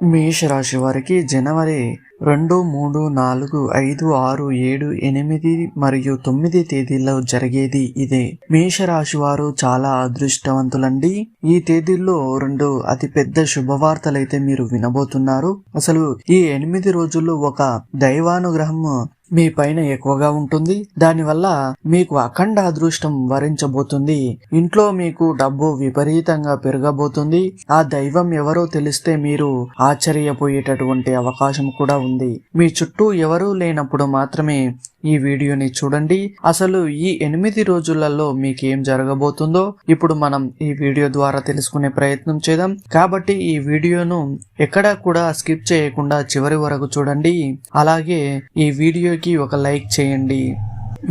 మేషరాశి వారికి జనవరి 2, 3, 4, 5, 6, 7, 8 మరియు 9 తేదీల్లో జరిగేది ఇదే. మేషరాశి వారు చాలా అదృష్టవంతులండి. ఈ తేదీల్లో 2 అతిపెద్ద శుభవార్తలైతే మీరు వినబోతున్నారు. అసలు ఈ 8 రోజుల్లో ఒక దైవానుగ్రహం మీ పైన ఎక్కువగా ఉంటుంది. దానివల్ల మీకు అఖండ అదృష్టం వరించబోతుంది. ఇంట్లో మీకు డబ్బు విపరీతంగా పెరగబోతుంది. ఆ దైవం ఎవరో తెలిస్తే మీరు ఆశ్చర్యపోయేటటువంటి అవకాశం కూడా ఉంది. మీ చుట్టూ ఎవరూ లేనప్పుడు మాత్రమే ఈ వీడియోని చూడండి. అసలు ఈ 8 రోజులలో మీకేం జరగబోతుందో ఇప్పుడు మనం ఈ వీడియో ద్వారా తెలుసుకునే ప్రయత్నం చేద్దాం. కాబట్టి ఈ వీడియోను ఎక్కడా కూడా స్కిప్ చేయకుండా చివరి వరకు చూడండి. అలాగే ఈ వీడియోకి ఒక లైక్ చేయండి.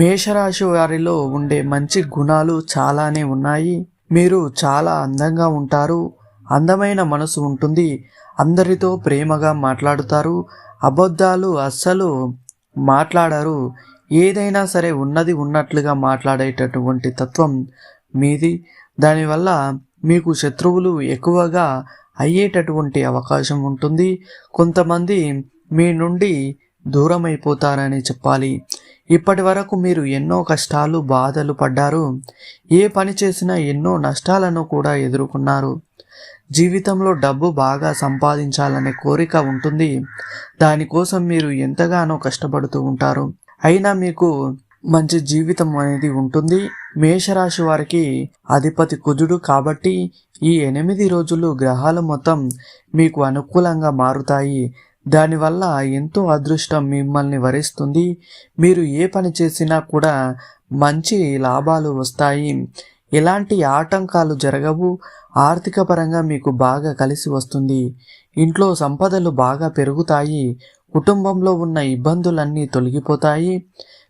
మేషరాశి వారిలో ఉండే మంచి గుణాలు చాలానే ఉన్నాయి. మీరు చాలా అందంగా ఉంటారు. అందమైన మనసు ఉంటుంది. అందరితో ప్రేమగా మాట్లాడుతారు. అబద్ధాలు అస్సలు మాట్లాడరు. ఏదైనా సరే ఉన్నది ఉన్నట్లుగా మాట్లాడేటటువంటి తత్వం మీది. దానివల్ల మీకు శత్రువులు ఎక్కువగా అయ్యేటటువంటి అవకాశం ఉంటుంది. కొంతమంది మీ నుండి దూరం అయిపోతారని చెప్పాలి. ఇప్పటి వరకు మీరు ఎన్నో కష్టాలు బాధలు పడ్డారు. ఏ పని చేసినా ఎన్నో నష్టాలను కూడా ఎదుర్కొన్నారు. జీవితంలో డబ్బు బాగా సంపాదించాలనే కోరిక ఉంటుంది. దానికోసం మీరు ఎంతగానో కష్టపడుతూ ఉంటారు. అయినా మీకు మంచి జీవితం అనేది ఉంటుంది. మేషరాశి వారికి అధిపతి కుజుడు కాబట్టి ఈ 8 రోజులు గ్రహాలు మొత్తం మీకు అనుకూలంగా మారుతాయి. దానివల్ల ఎంతో అదృష్టం మిమ్మల్ని వరిస్తుంది. మీరు ఏ పని చేసినా కూడా మంచి లాభాలు వస్తాయి. ఎలాంటి ఆటంకాలు జరగవు. ఆర్థిక పరంగా మీకు బాగా కలిసి వస్తుంది. ఇంట్లో సంపదలు బాగా పెరుగుతాయి. కుటుంబంలో ఉన్న ఇబ్బందులన్నీ తొలగిపోతాయి.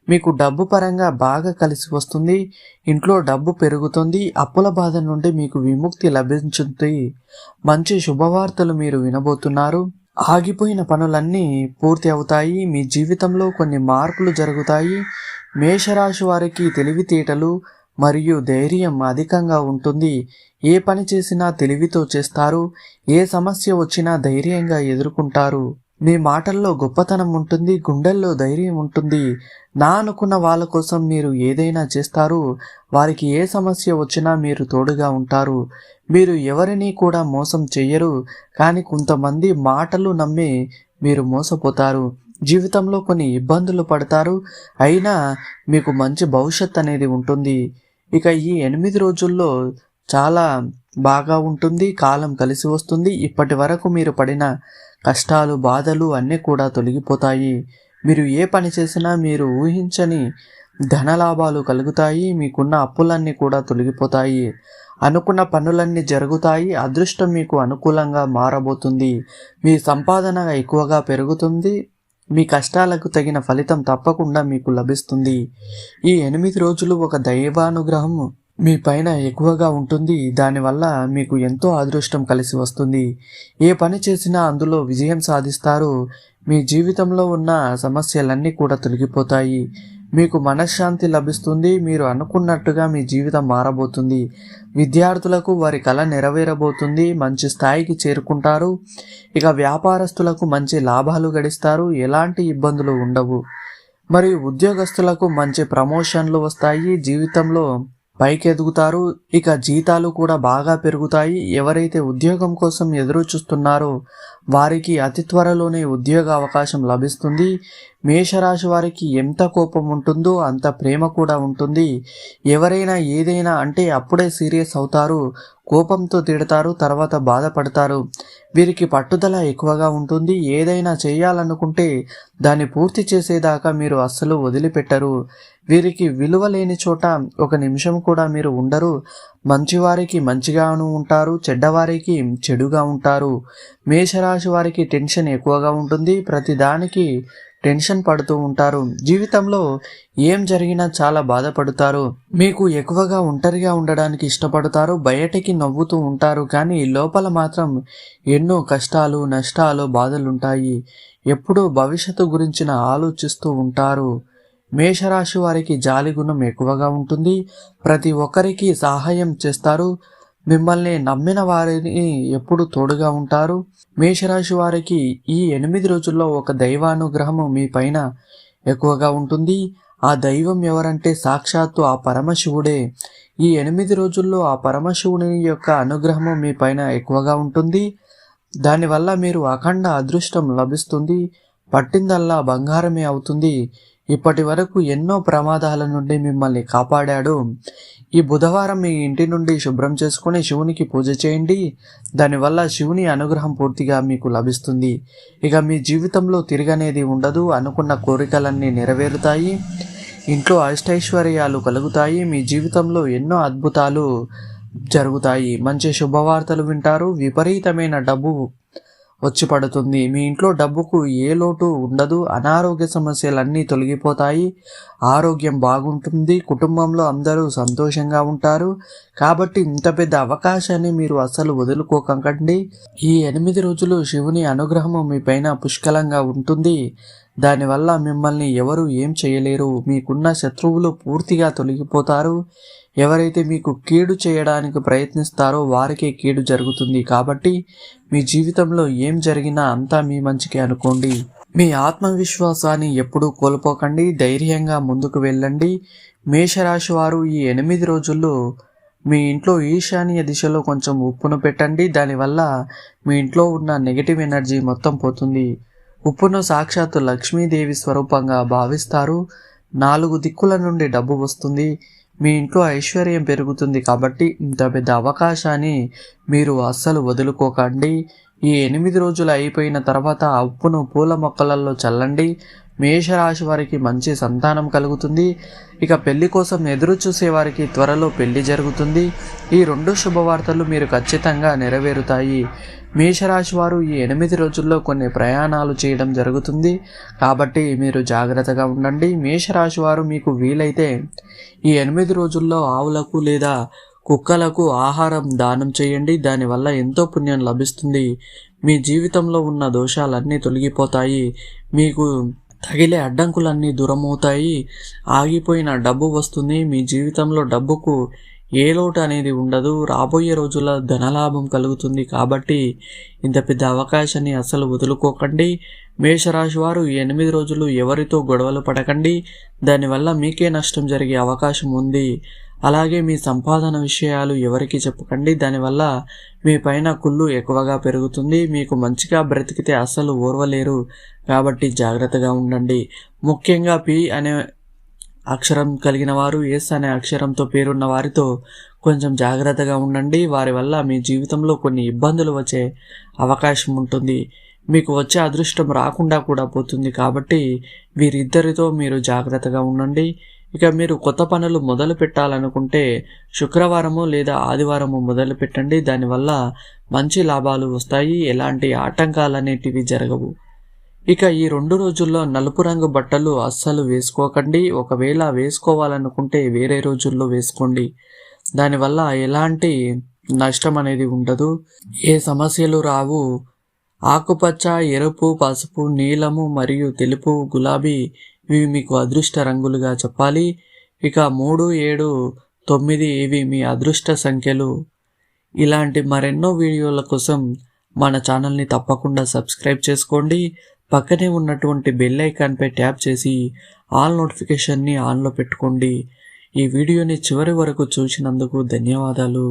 మీకు డబ్బు పరంగా బాగా కలిసి వస్తుంది. ఇంట్లో డబ్బు పెరుగుతుంది. అప్పుల బాధ నుండి మీకు విముక్తి లభించుతుంది. మంచి శుభవార్తలు మీరు వినబోతున్నారు. ఆగిపోయిన పనులన్నీ పూర్తి అవుతాయి. మీ జీవితంలో కొన్ని మార్పులు జరుగుతాయి. మేషరాశి వారికి తెలివితేటలు మరియు ధైర్యం అధికంగా ఉంటుంది. ఏ పని చేసినా తెలివితో చేస్తారు. ఏ సమస్య వచ్చినా ధైర్యంగా ఎదుర్కొంటారు. మీ మాటల్లో గొప్పతనం ఉంటుంది. గుండెల్లో ధైర్యం ఉంటుంది. నా అనుకున్న వాళ్ళ కోసం మీరు ఏదైనా చేస్తారు. వారికి ఏ సమస్య వచ్చినా మీరు తోడుగా ఉంటారు. మీరు ఎవరిని కూడా మోసం చెయ్యరు. కానీ కొంతమంది మాటలు నమ్మి మీరు మోసపోతారు. జీవితంలో కొన్ని ఇబ్బందులు పడతారు. అయినా మీకు మంచి భవిష్యత్ అనేది ఉంటుంది. ఇక ఈ 8 రోజుల్లో చాలా బాగా ఉంటుంది. కాలం కలిసి వస్తుంది. ఇప్పటి వరకు మీరు పడిన కష్టాలు బాధలు అన్నీ కూడా తొలగిపోతాయి. మీరు ఏ పని చేసినా మీరు ఊహించని ధనలాభాలు కలుగుతాయి. మీకున్న అప్పులన్నీ కూడా తొలగిపోతాయి. అనుకున్న పనులన్నీ జరుగుతాయి. అదృష్టం మీకు అనుకూలంగా మారబోతుంది. మీ సంపాదన ఎక్కువగా పెరుగుతుంది. మీ కష్టాలకు తగిన ఫలితం తప్పకుండా మీకు లభిస్తుంది. ఈ 8 రోజులు ఒక దైవానుగ్రహం మీ పైన ఎక్కువగా ఉంటుంది. దానివల్ల మీకు ఎంతో అదృష్టం కలిసి వస్తుంది. ఏ పని చేసినా అందులో విజయం సాధిస్తారు. మీ జీవితంలో ఉన్న సమస్యలన్నీ కూడా తొలగిపోతాయి. మీకు మనశ్శాంతి లభిస్తుంది. మీరు అనుకున్నట్టుగా మీ జీవితం మారబోతుంది. విద్యార్థులకు వారి కళ నెరవేరబోతుంది. మంచి స్థాయికి చేరుకుంటారు. ఇక వ్యాపారస్తులకు మంచి లాభాలు గడిస్తారు. ఎలాంటి ఇబ్బందులు ఉండవు. మరియు ఉద్యోగస్తులకు మంచి ప్రమోషన్లు వస్తాయి. జీవితంలో పైకి ఎదుగుతారు. ఇక జీతాలు కూడా బాగా పెరుగుతాయి. ఎవరైతే ఉద్యోగం కోసం ఎదురు చూస్తున్నారో వారికి అతి త్వరలోనే ఉద్యోగ అవకాశం లభిస్తుంది. మేషరాశి వారికి ఎంత కోపం ఉంటుందో అంత ప్రేమ కూడా ఉంటుంది. ఎవరైనా ఏదైనా అంటే అప్పుడే సీరియస్ అవుతారు. కోపంతో తిడతారు, తర్వాత బాధపడతారు. వీరికి పట్టుదల ఎక్కువగా ఉంటుంది. ఏదైనా చేయాలనుకుంటే దాన్ని పూర్తి చేసేదాకా మీరు అస్సలు వదిలిపెట్టరు. వీరికి విలువ లేని చోట ఒక నిమిషం కూడా మీరు ఉండరు. మంచివారికి మంచిగాను ఉంటారు, చెడ్డవారికి చెడుగా ఉంటారు. మేషరాశి వారికి టెన్షన్ ఎక్కువగా ఉంటుంది. ప్రతిదానికి టెన్షన్ పడుతూ ఉంటారు. జీవితంలో ఏం జరిగినా చాలా బాధపడతారు. మీకు ఎక్కువగా ఒంటరిగా ఉండడానికి ఇష్టపడతారు. బయటికి నవ్వుతూ ఉంటారు. కానీ లోపల మాత్రం ఎన్నో కష్టాలు నష్టాలు బాధలుంటాయి. ఎప్పుడూ భవిష్యత్తు గురించిన ఆలోచిస్తూ ఉంటారు. మేషరాశి వారికి జాలి గుణం ఎక్కువగా ఉంటుంది. ప్రతి ఒక్కరికి సహాయం చేస్తారు. మిమ్మల్ని నమ్మిన వారిని ఎప్పుడు తోడుగా ఉంటారు. మేషరాశి వారికి ఈ 8 రోజుల్లో ఒక దైవానుగ్రహము మీ పైన ఎక్కువగా ఉంటుంది. ఆ దైవం ఎవరంటే సాక్షాత్తు ఆ పరమశివుడే. ఈ 8 రోజుల్లో ఆ పరమశివుని యొక్క అనుగ్రహము మీ పైన ఎక్కువగా ఉంటుంది. దానివల్ల మీరు అఖండ అదృష్టం లభిస్తుంది. పట్టిందల్లా బంగారమే అవుతుంది. ఇప్పటి వరకు ఎన్నో ప్రమాదాల నుండి మిమ్మల్ని కాపాడాడు. ఈ బుధవారం మీ ఇంటి నుండి శుభ్రం చేసుకుని శివునికి పూజ చేయండి. దానివల్ల శివుని అనుగ్రహం పూర్తిగా మీకు లభిస్తుంది. ఇక మీ జీవితంలో తిరగనేది ఉండదు. అనుకున్న కోరికలన్నీ నెరవేరుతాయి. ఇంట్లో అష్టైశ్వర్యాలు కలుగుతాయి. మీ జీవితంలో ఎన్నో అద్భుతాలు జరుగుతాయి. మంచి శుభవార్తలు వింటారు. విపరీతమైన డబ్బు వచ్చి పడుతుంది. మీ ఇంట్లో డబ్బుకు ఏ లోటు ఉండదు. అనారోగ్య సమస్యలన్నీ తొలగిపోతాయి. ఆరోగ్యం బాగుంటుంది. కుటుంబంలో అందరూ సంతోషంగా ఉంటారు. కాబట్టి ఇంత పెద్ద అవకాశాన్ని మీరు అస్సలు వదులుకోకండి. ఈ 8 రోజులు శివుని అనుగ్రహము మీ పైన పుష్కలంగా ఉంటుంది. దానివల్ల మిమ్మల్ని ఎవరు ఏం చేయలేరు. మీకున్న శత్రువులు పూర్తిగా తొలగిపోతారు. ఎవరైతే మీకు కీడు చేయడానికి ప్రయత్నిస్తారో వారికే కీడు జరుగుతుంది. కాబట్టి మీ జీవితంలో ఏం జరిగినా అంతా మీ మంచికి అనుకోండి. మీ ఆత్మవిశ్వాసాన్ని ఎప్పుడూ కోల్పోకండి. ధైర్యంగా ముందుకు వెళ్ళండి. మేషరాశి వారు ఈ 8 రోజుల్లో మీ ఇంట్లో ఈశాన్య దిశలో కొంచెం ఉప్పును పెట్టండి. దానివల్ల మీ ఇంట్లో ఉన్న నెగిటివ్ ఎనర్జీ మొత్తం పోతుంది. ఉప్పును సాక్షాత్తు లక్ష్మీదేవి స్వరూపంగా భావిస్తారు. 4 దిక్కుల నుండి డబ్బు వస్తుంది. మీ ఇంట్లో ఐశ్వర్యం పెరుగుతుంది. కాబట్టి ఇంత పెద్ద అవకాశాన్ని మీరు అస్సలు వదులుకోకండి. ఈ 8 రోజులు అయిపోయిన తర్వాత ఆ ఉప్పును పూల మొక్కలలో చల్లండి. మేషరాశి వారికి మంచి సంతానం కలుగుతుంది. ఇక పెళ్లి కోసం ఎదురు చూసే వారికి త్వరలో పెళ్లి జరుగుతుంది. ఈ 2 శుభవార్తలు మీరు ఖచ్చితంగా నెరవేరుతాయి. మేషరాశి వారు ఈ 8 రోజుల్లో కొన్ని ప్రయాణాలు చేయడం జరుగుతుంది. కాబట్టి మీరు జాగ్రత్తగా ఉండండి. మేషరాశి వారు మీకు వీలైతే ఈ 8 రోజుల్లో ఆవులకు లేదా కుక్కలకు ఆహారం దానం చేయండి. దానివల్ల ఎంతో పుణ్యం లభిస్తుంది. మీ జీవితంలో ఉన్న దోషాలన్నీ తొలగిపోతాయి. మీకు తగిలే అడ్డంకులన్నీ దూరమవుతాయి. ఆగిపోయిన డబ్బు వస్తుంది. మీ జీవితంలో డబ్బుకు ఏ లోటు అనేది ఉండదు. రాబోయే రోజుల్లో ధనలాభం కలుగుతుంది. కాబట్టి ఇంత పెద్ద అవకాశాన్ని అస్సలు వదులుకోకండి. మేషరాశి వారు ఈ 8 రోజులు ఎవరితో గొడవలు పడకండి. దానివల్ల మీకే నష్టం జరిగే అవకాశం ఉంది. అలాగే మీ సంపాదన విషయాలు ఎవరికి చెప్పకండి. దానివల్ల మీ పైన కుళ్ళు ఎక్కువగా పెరుగుతుంది. మీకు మంచిగా బ్రతికితే అస్సలు ఓర్వలేరు. కాబట్టి జాగ్రత్తగా ఉండండి. ముఖ్యంగా పి అనే అక్షరం కలిగిన వారు, ఎస్ అనే అక్షరంతో పేరున్న వారితో కొంచెం జాగ్రత్తగా ఉండండి. వారి వల్ల మీ జీవితంలో కొన్ని ఇబ్బందులు వచ్చే అవకాశం ఉంటుంది. మీకు వచ్చే అదృష్టం రాకుండా కూడా పోతుంది. కాబట్టి వీరిద్దరితో మీరు జాగ్రత్తగా ఉండండి. ఇక మీరు కొత్త పనులు మొదలు పెట్టాలనుకుంటే శుక్రవారము లేదా ఆదివారము మొదలు పెట్టండి. దానివల్ల మంచి లాభాలు వస్తాయి. ఎలాంటి ఆటంకాలనేటివి జరగవు. ఇక ఈ 2 రోజుల్లో నలుపు రంగు బట్టలు అస్సలు వేసుకోకండి. ఒకవేళ వేసుకోవాలనుకుంటే వేరే రోజుల్లో వేసుకోండి. దానివల్ల ఎలాంటి నష్టం అనేది ఉండదు. ఏ సమస్యలు రావు. ఆకుపచ్చ, ఎరుపు, పసుపు, నీలము మరియు తెలుపు, గులాబీ ఇవి మీకు అదృష్ట రంగులుగా చెప్పాలి. ఇక 3, 7, 9 ఇవి మీ అదృష్ట సంఖ్యలు. ఇలాంటి మరెన్నో వీడియోల కోసం మన ఛానల్ని తప్పకుండా సబ్స్క్రైబ్ చేసుకోండి. పక్కనే ఉన్నటువంటి బెల్ ఐకాన్పై ట్యాప్ చేసి ఆల్ నోటిఫికేషన్ని ఆన్లో పెట్టుకోండి. ఈ వీడియోని చివరి వరకు చూసినందుకు ధన్యవాదాలు.